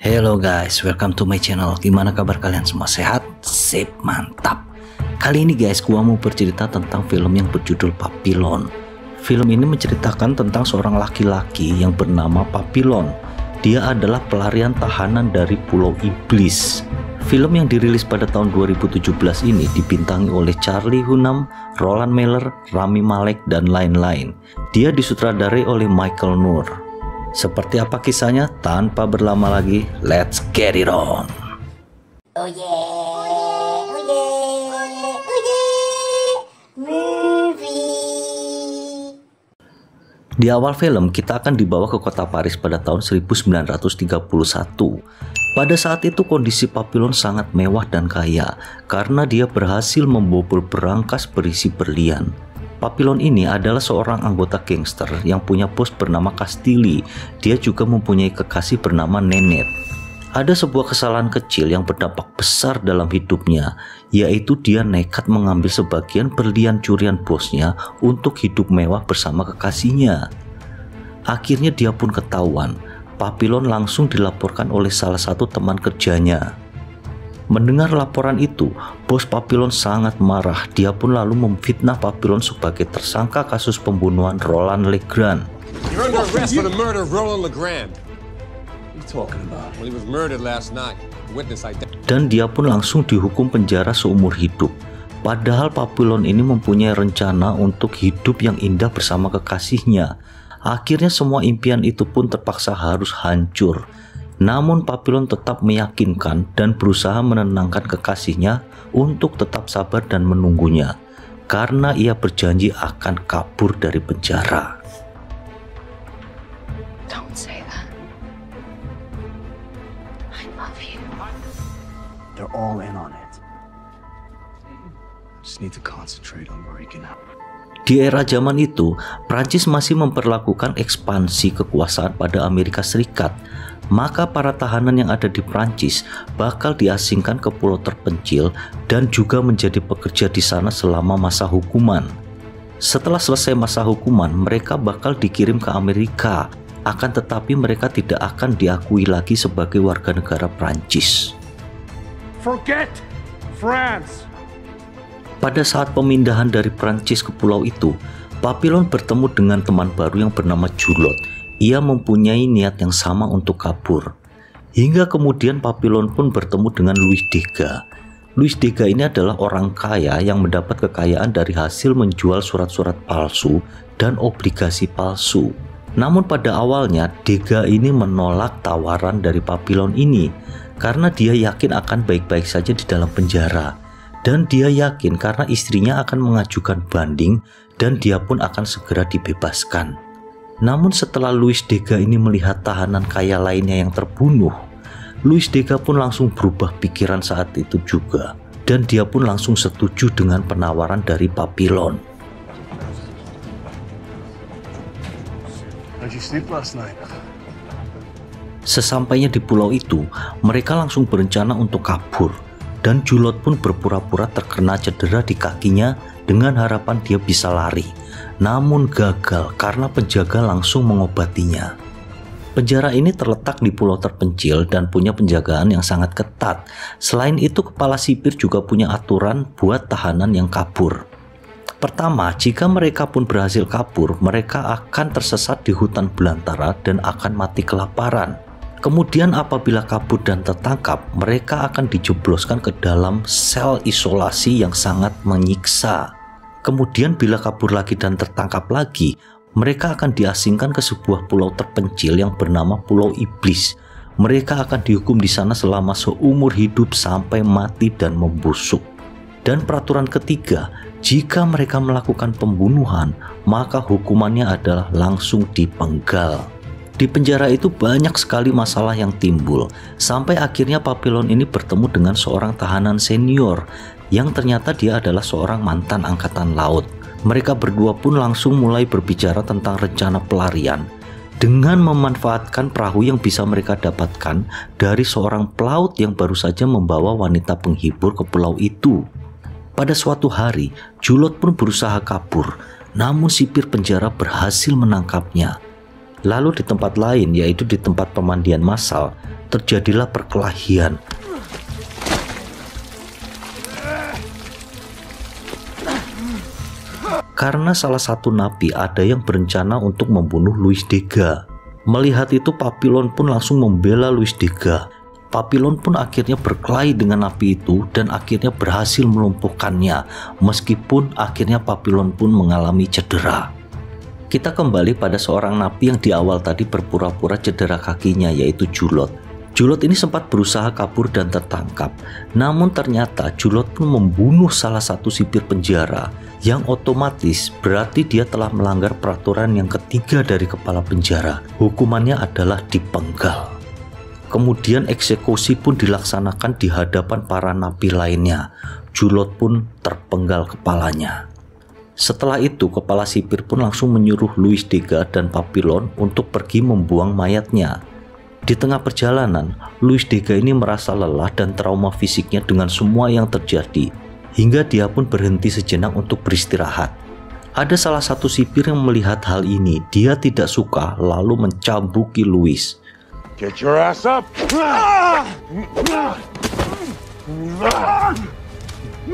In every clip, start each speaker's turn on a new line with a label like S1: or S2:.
S1: Hello guys, welcome to my channel. Gimana kabar kalian semua? Sehat? Sip, mantap. Kali ini guys, gua mau bercerita tentang film yang berjudul Papillon. Film ini menceritakan tentang seorang laki-laki yang bernama Papillon. Dia adalah pelarian tahanan dari Pulau Iblis. Film yang dirilis pada tahun 2017 ini dibintangi oleh Charlie Hunnam, Roland Miller, Rami Malek, dan lain-lain. Dia disutradarai oleh Michael Noor. Seperti apa kisahnya? Tanpa berlama lagi, let's get it on.
S2: Oh yeah, oh yeah, oh yeah, movie.
S1: Di awal film, kita akan dibawa ke kota Paris pada tahun 1931. Pada saat itu kondisi Papillon sangat mewah dan kaya karena dia berhasil membobol berangkas berisi berlian. Papillon ini adalah seorang anggota gangster yang punya bos bernama Castelli. Dia juga mempunyai kekasih bernama Nenet. Ada sebuah kesalahan kecil yang berdampak besar dalam hidupnya, yaitu dia nekat mengambil sebagian berlian curian bosnya untuk hidup mewah bersama kekasihnya. Akhirnya dia pun ketahuan. Papillon langsung dilaporkan oleh salah satu teman kerjanya. Mendengar laporan itu, bos Papillon sangat marah. Dia pun lalu memfitnah Papillon sebagai tersangka kasus pembunuhan Roland Legrand.
S3: You're under arrest for the murder of Roland Legrand.
S4: What are you talking about?
S3: Well, he was murdered last night. The witness identified.
S1: Dan dia pun langsung dihukum penjara seumur hidup. Padahal Papillon ini mempunyai rencana untuk hidup yang indah bersama kekasihnya. Akhirnya semua impian itu pun terpaksa harus hancur. Namun Papillon tetap meyakinkan dan berusaha menenangkan kekasihnya untuk tetap sabar dan menunggunya, karena ia berjanji akan kabur dari penjara.
S2: Don't say that. I love you.
S4: They're all in on it. Just need to concentrate on breaking out.
S1: Di era zaman itu, Prancis masih memperlakukan ekspansi kekuasaan pada Amerika Serikat. Maka para tahanan yang ada di Prancis bakal diasingkan ke pulau terpencil dan juga menjadi pekerja di sana selama masa hukuman. Setelah selesai masa hukuman, mereka bakal dikirim ke Amerika. Akan tetapi mereka tidak akan diakui lagi sebagai warga negara Prancis.
S5: Forget France.
S1: Pada saat pemindahan dari Prancis ke pulau itu, Papillon bertemu dengan teman baru yang bernama Julot. Ia mempunyai niat yang sama untuk kabur. Hingga kemudian Papillon pun bertemu dengan Louis Degas. Louis Degas ini adalah orang kaya yang mendapat kekayaan dari hasil menjual surat-surat palsu dan obligasi palsu. Namun pada awalnya Degas ini menolak tawaran dari Papillon ini karena dia yakin akan baik-baik saja di dalam penjara. Dan dia yakin karena istrinya akan mengajukan banding dan dia pun akan segera dibebaskan. Namun setelah Louis Degas ini melihat tahanan kaya lainnya yang terbunuh, Louis Degas pun langsung berubah pikiran saat itu juga. Dan dia pun langsung setuju dengan penawaran dari Papillon.
S4: How'd you sleep last night?
S1: Sesampainya di pulau itu, mereka langsung berencana untuk kabur. Dan Julot pun berpura-pura terkena cedera di kakinya dengan harapan dia bisa lari. Namun gagal karena penjaga langsung mengobatinya. Penjara ini terletak di pulau terpencil dan punya penjagaan yang sangat ketat. Selain itu, kepala sipir juga punya aturan buat tahanan yang kabur. Pertama, jika mereka pun berhasil kabur, mereka akan tersesat di hutan belantara dan akan mati kelaparan. Kemudian apabila kabur dan tertangkap, mereka akan dijebloskan ke dalam sel isolasi yang sangat menyiksa. Kemudian bila kabur lagi dan tertangkap lagi, mereka akan diasingkan ke sebuah pulau terpencil yang bernama Pulau Iblis. Mereka akan dihukum di sana selama seumur hidup sampai mati dan membusuk. Dan peraturan ketiga, jika mereka melakukan pembunuhan, maka hukumannya adalah langsung dipenggal. Di penjara itu banyak sekali masalah yang timbul, sampai akhirnya Papillon ini bertemu dengan seorang tahanan senior yang ternyata dia adalah seorang mantan angkatan laut. Mereka berdua pun langsung mulai berbicara tentang rencana pelarian dengan memanfaatkan perahu yang bisa mereka dapatkan dari seorang pelaut yang baru saja membawa wanita penghibur ke pulau itu. Pada suatu hari, Julot pun berusaha kabur, namun sipir penjara berhasil menangkapnya. Lalu di tempat lain, yaitu di tempat pemandian massal, terjadilah perkelahian. Karena salah satu napi ada yang berencana untuk membunuh Luis Dega. Melihat itu, Papillon pun langsung membela Luis Dega. Papillon pun akhirnya berkelahi dengan napi itu dan akhirnya berhasil melumpuhkannya, meskipun akhirnya Papillon pun mengalami cedera. Kita kembali pada seorang napi yang di awal tadi berpura-pura cedera kakinya, yaitu Julot. Julot ini sempat berusaha kabur dan tertangkap, namun ternyata Julot pun membunuh salah satu sipir penjara, yang otomatis berarti dia telah melanggar peraturan yang ketiga dari kepala penjara. Hukumannya adalah dipenggal. Kemudian eksekusi pun dilaksanakan di hadapan para napi lainnya. Julot pun terpenggal kepalanya. Setelah itu, kepala sipir pun langsung menyuruh Luis Dega dan Papillon untuk pergi membuang mayatnya. Di tengah perjalanan, Luis Dega ini merasa lelah dan trauma fisiknya dengan semua yang terjadi, hingga dia pun berhenti sejenak untuk beristirahat. Ada salah satu sipir yang melihat hal ini, dia tidak suka lalu mencambuki Luis.
S5: Get your ass up!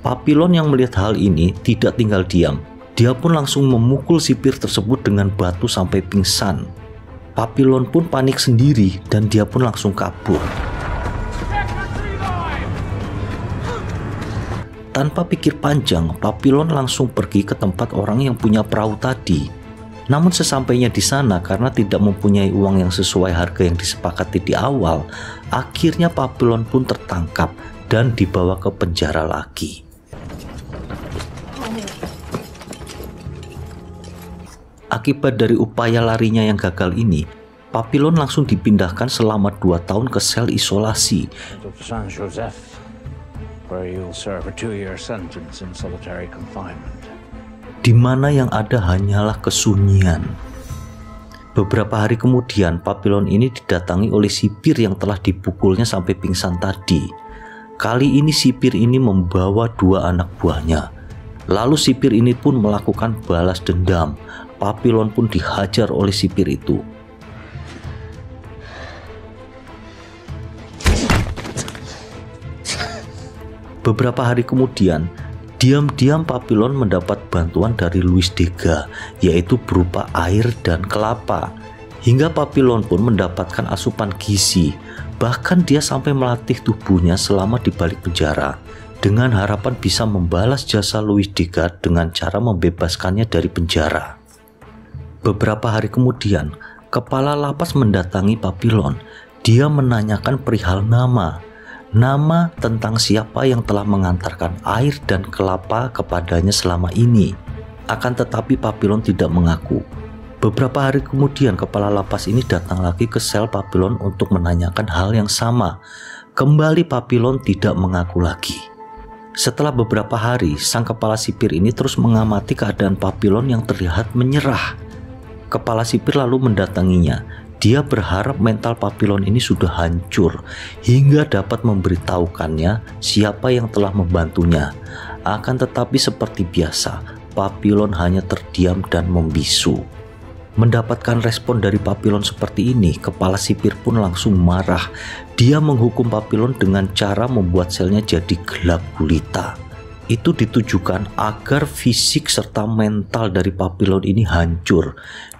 S1: Papillon yang melihat hal ini tidak tinggal diam. Dia pun langsung memukul sipir tersebut dengan batu sampai pingsan. Papillon pun panik sendiri dan dia pun langsung kabur. Tanpa pikir panjang, Papillon langsung pergi ke tempat orang yang punya perahu tadi. Namun sesampainya di sana, karena tidak mempunyai uang yang sesuai harga yang disepakati di awal, akhirnya Papillon pun tertangkap dan dibawa ke penjara lagi. Akibat dari upaya larinya yang gagal ini, Papillon langsung dipindahkan selama 2 tahun ke sel isolasi.
S4: San Joseph, where you'll serve a 2-year sentence in solitary confinement.
S1: Di mana yang ada hanyalah kesunyian. Beberapa hari kemudian, Papillon ini didatangi oleh sipir yang telah dipukulnya sampai pingsan tadi. Kali ini sipir ini membawa 2 anak buahnya. Lalu sipir ini pun melakukan balas dendam. Papillon pun dihajar oleh sipir itu. Beberapa hari kemudian, diam-diam Papillon mendapat bantuan dari Luis Dega, yaitu berupa air dan kelapa. Hingga Papillon pun mendapatkan asupan gizi. Bahkan dia sampai melatih tubuhnya selama di balik penjara, dengan harapan bisa membalas jasa Luis Dega dengan cara membebaskannya dari penjara. Beberapa hari kemudian, kepala lapas mendatangi Papillon. Dia menanyakan perihal nama tentang siapa yang telah mengantarkan air dan kelapa kepadanya selama ini. Akan tetapi Papillon tidak mengaku. Beberapa hari kemudian, kepala lapas ini datang lagi ke sel Papillon untuk menanyakan hal yang sama. Kembali Papillon tidak mengaku lagi. Setelah beberapa hari, sang kepala sipir ini terus mengamati keadaan Papillon yang terlihat menyerah. Kepala sipir lalu mendatanginya. Dia berharap mental Papillon ini sudah hancur hingga dapat memberitahukannya siapa yang telah membantunya. Akan tetapi seperti biasa, Papillon hanya terdiam dan membisu. Mendapatkan respon dari Papillon seperti ini, kepala sipir pun langsung marah. Dia menghukum Papillon dengan cara membuat selnya jadi gelap gulita. Itu ditujukan agar fisik serta mental dari Papillon ini hancur.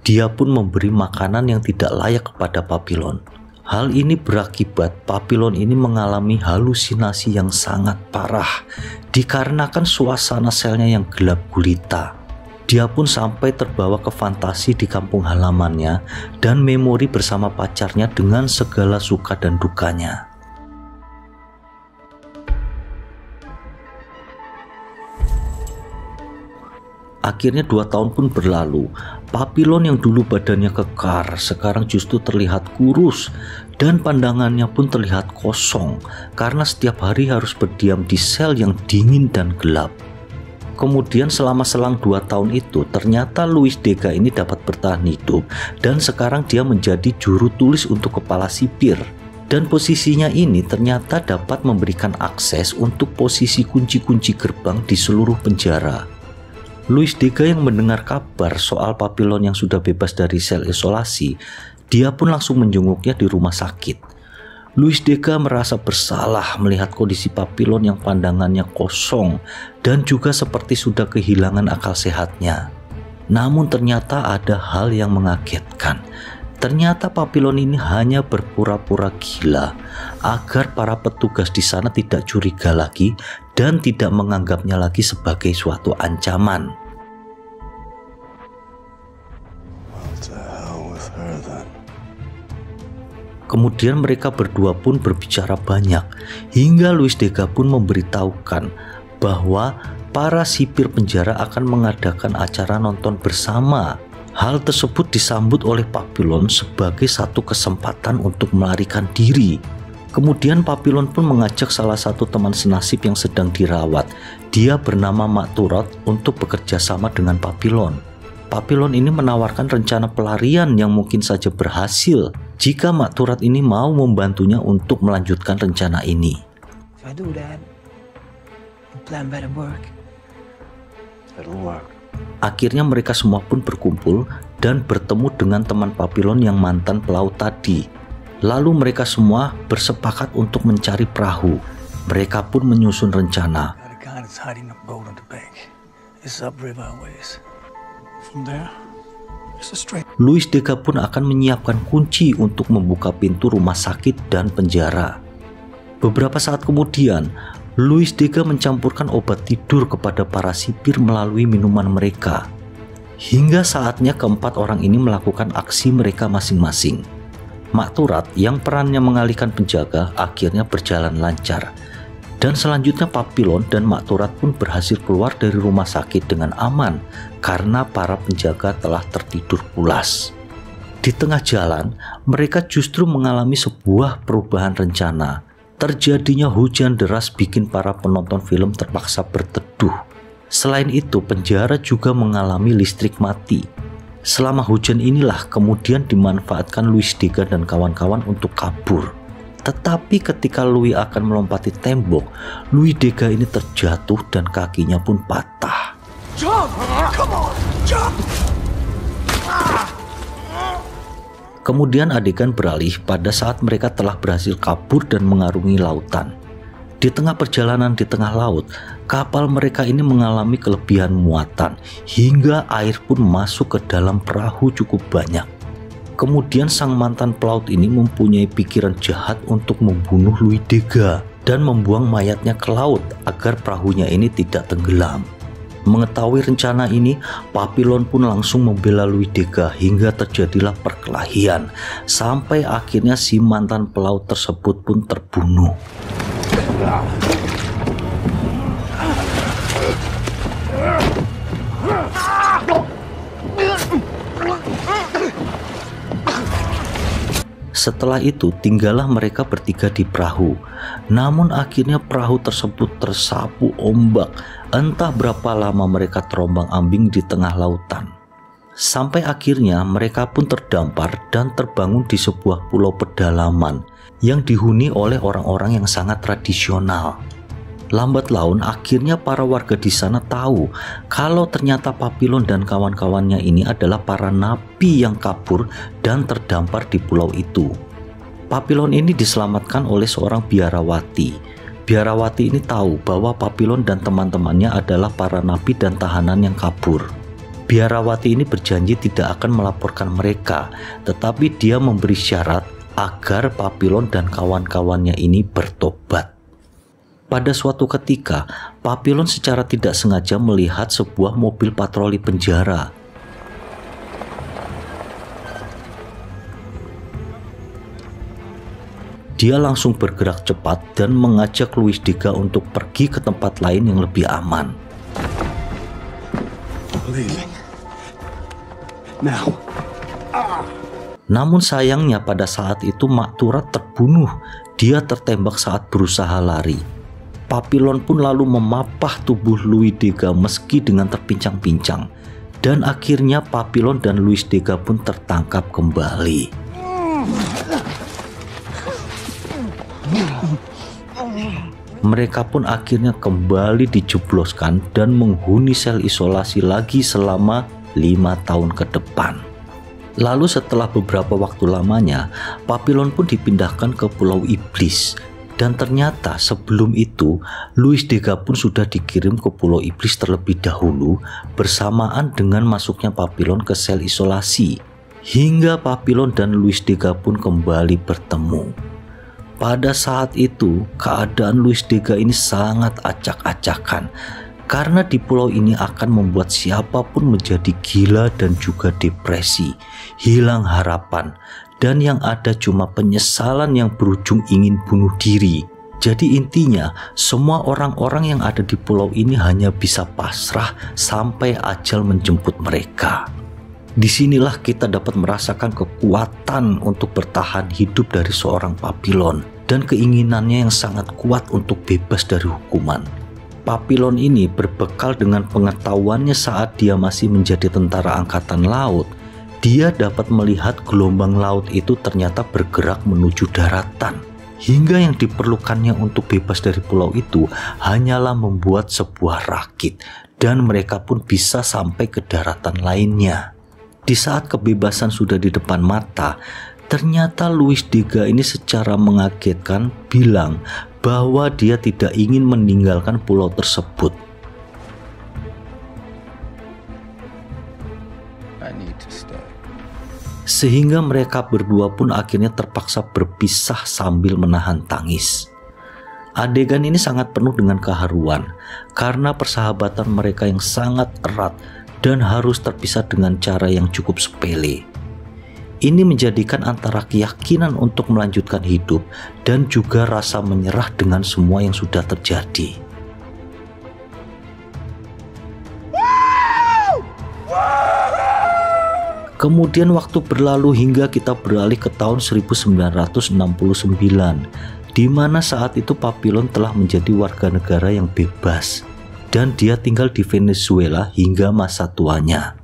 S1: Dia pun memberi makanan yang tidak layak kepada Papillon. Hal ini berakibat Papillon ini mengalami halusinasi yang sangat parah dikarenakan suasana selnya yang gelap gulita. Dia pun sampai terbawa ke fantasi di kampung halamannya dan memori bersama pacarnya dengan segala suka dan dukanya. Akhirnya 2 tahun pun berlalu. Papillon yang dulu badannya kekar sekarang justru terlihat kurus dan pandangannya pun terlihat kosong karena setiap hari harus berdiam di sel yang dingin dan gelap. Kemudian selama selang 2 tahun itu ternyata Luis Dega ini dapat bertahan hidup dan sekarang dia menjadi juru tulis untuk kepala sipir. Dan posisinya ini ternyata dapat memberikan akses untuk posisi kunci-kunci gerbang di seluruh penjara. Louis Dega yang mendengar kabar soal Papillon yang sudah bebas dari sel isolasi, dia pun langsung menjenguknya di rumah sakit. Louis Dega merasa bersalah melihat kondisi Papillon yang pandangannya kosong dan juga seperti sudah kehilangan akal sehatnya. Namun ternyata ada hal yang mengagetkan. Ternyata Papillon ini hanya berpura-pura gila agar para petugas di sana tidak curiga lagi dan tidak menganggapnya lagi sebagai suatu ancaman. Kemudian mereka berdua pun berbicara banyak hingga Louis Dega pun memberitahukan bahwa para sipir penjara akan mengadakan acara nonton bersama. Hal tersebut disambut oleh Papillon sebagai satu kesempatan untuk melarikan diri. Kemudian Papillon pun mengajak salah satu teman senasib yang sedang dirawat. Dia bernama Mak Turot untuk bekerja sama dengan Papillon. Papillon ini menawarkan rencana pelarian yang mungkin saja berhasil jika Mak Turot ini mau membantunya untuk melanjutkan rencana ini.
S6: If I do that, the plan better work.
S4: It'll work.
S1: Akhirnya mereka semua pun berkumpul dan bertemu dengan teman Papillon yang mantan pelaut tadi. Lalu mereka semua bersepakat untuk mencari perahu. Mereka pun menyusun rencana.
S6: Got a guy that's hiding a boat on the bank. It's upriver a ways. From there, it's a straight.
S1: Louis Dega pun akan menyiapkan kunci untuk membuka pintu rumah sakit dan penjara. Beberapa saat kemudian, Louis Dega mencampurkan obat tidur kepada para sipir melalui minuman mereka. Hingga saatnya keempat orang ini melakukan aksi mereka masing-masing. Mak Turot yang perannya mengalihkan penjaga akhirnya berjalan lancar. Dan selanjutnya Papillon dan Mak Turot pun berhasil keluar dari rumah sakit dengan aman karena para penjaga telah tertidur pulas. Di tengah jalan, mereka justru mengalami sebuah perubahan rencana. Terjadinya hujan deras bikin para penonton film terpaksa berteduh. Selain itu, penjara juga mengalami listrik mati. Selama hujan inilah kemudian dimanfaatkan Louis Dega dan kawan-kawan untuk kabur. Tetapi ketika Louis akan melompati tembok, Louis Dega ini terjatuh dan kakinya pun patah.
S5: Jump! Come on! Jump!
S1: Kemudian adegan beralih pada saat mereka telah berhasil kabur dan mengarungi lautan. Di tengah perjalanan di tengah laut, kapal mereka ini mengalami kelebihan muatan hingga air pun masuk ke dalam perahu cukup banyak. Kemudian sang mantan pelaut ini mempunyai pikiran jahat untuk membunuh Louis Dega dan membuang mayatnya ke laut agar perahunya ini tidak tenggelam. Mengetahui rencana ini, Papillon pun langsung membela Louis Dega hingga terjadilah perkelahian sampai akhirnya si mantan pelaut tersebut pun terbunuh. Setelah itu tinggallah mereka bertiga di perahu. Namun akhirnya perahu tersebut tersapu ombak. Entah berapa lama mereka terombang-ambing di tengah lautan. Sampai akhirnya mereka pun terdampar dan terbangun di sebuah pulau pedalaman yang dihuni oleh orang-orang yang sangat tradisional. Lambat laun akhirnya para warga di sana tahu kalau ternyata Papillon dan kawan-kawannya ini adalah para nabi yang kabur dan terdampar di pulau itu. Papillon ini diselamatkan oleh seorang biarawati. Biarawati ini tahu bahwa Papillon dan teman-temannya adalah para nabi dan tahanan yang kabur. Biarawati ini berjanji tidak akan melaporkan mereka, tetapi dia memberi syarat agar Papillon dan kawan-kawannya ini bertobat. Pada suatu ketika, Papillon secara tidak sengaja melihat sebuah mobil patroli penjara. Dia langsung bergerak cepat dan mengajak Louis Dega untuk pergi ke tempat lain yang lebih aman. Namun sayangnya pada saat itu Mak Turot terbunuh. Dia tertembak saat berusaha lari. Papillon pun lalu memapah tubuh Louis Dega meski dengan terpincang-pincang. Dan akhirnya Papillon dan Louis Dega pun tertangkap kembali. mereka pun akhirnya kembali dijebloskan dan menghuni sel isolasi lagi selama 5 tahun ke depan. Lalu setelah beberapa waktu lamanya, Papillon pun dipindahkan ke Pulau Iblis. Dan ternyata sebelum itu, Louis Degas pun sudah dikirim ke Pulau Iblis terlebih dahulu bersamaan dengan masuknya Papillon ke sel isolasi. Hingga Papillon dan Louis Degas pun kembali bertemu. Pada saat itu, keadaan Louis Degas ini sangat acak-acakan karena di pulau ini akan membuat siapapun menjadi gila dan juga depresi, hilang harapan, dan yang ada cuma penyesalan yang berujung ingin bunuh diri. Jadi intinya, semua orang-orang yang ada di pulau ini hanya bisa pasrah sampai ajal menjemput mereka. Disinilah kita dapat merasakan kekuatan untuk bertahan hidup dari seorang Papillon dan keinginannya yang sangat kuat untuk bebas dari hukuman. Papillon ini berbekal dengan pengetahuannya saat dia masih menjadi tentara angkatan laut. Dia dapat melihat gelombang laut itu ternyata bergerak menuju daratan. Hingga yang diperlukannya untuk bebas dari pulau itu hanyalah membuat sebuah rakit dan mereka pun bisa sampai ke daratan lainnya. Di saat kebebasan sudah di depan mata, ternyata Louis Degas ini secara mengagetkan bilang bahwa dia tidak ingin meninggalkan pulau tersebut. Sehingga mereka berdua pun akhirnya terpaksa berpisah sambil menahan tangis. Adegan ini sangat penuh dengan keharuan karena persahabatan mereka yang sangat erat dan harus terpisah dengan cara yang cukup sepele. Ini menjadikan antara keyakinan untuk melanjutkan hidup dan juga rasa menyerah dengan semua yang sudah terjadi. Kemudian waktu berlalu hingga kita beralih ke tahun 1969, di mana saat itu Papillon telah menjadi warga negara yang bebas. Dan dia tinggal di Venezuela hingga masa tuanya.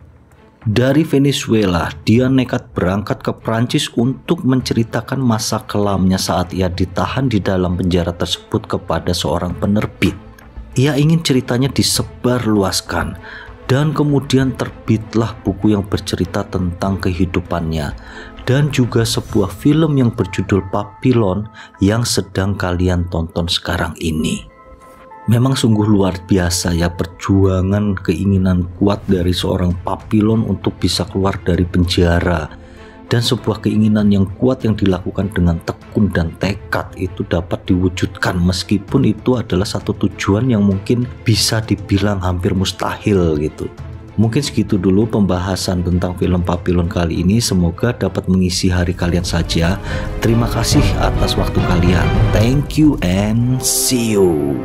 S1: Dari Venezuela, dia nekat berangkat ke Prancis untuk menceritakan masa kelamnya saat ia ditahan di dalam penjara tersebut kepada seorang penerbit. Ia ingin ceritanya disebarluaskan, dan kemudian terbitlah buku yang bercerita tentang kehidupannya, dan juga sebuah film yang berjudul Papillon yang sedang kalian tonton sekarang ini. Memang sungguh luar biasa ya perjuangan keinginan kuat dari seorang Papillon untuk bisa keluar dari penjara, dan sebuah keinginan yang kuat yang dilakukan dengan tekun dan tekad itu dapat diwujudkan meskipun itu adalah satu tujuan yang mungkin bisa dibilang hampir mustahil gitu. Mungkin segitu dulu pembahasan tentang film Papillon kali ini, semoga dapat mengisi hari kalian saja. Terima kasih atas waktu kalian. Thank you and see you.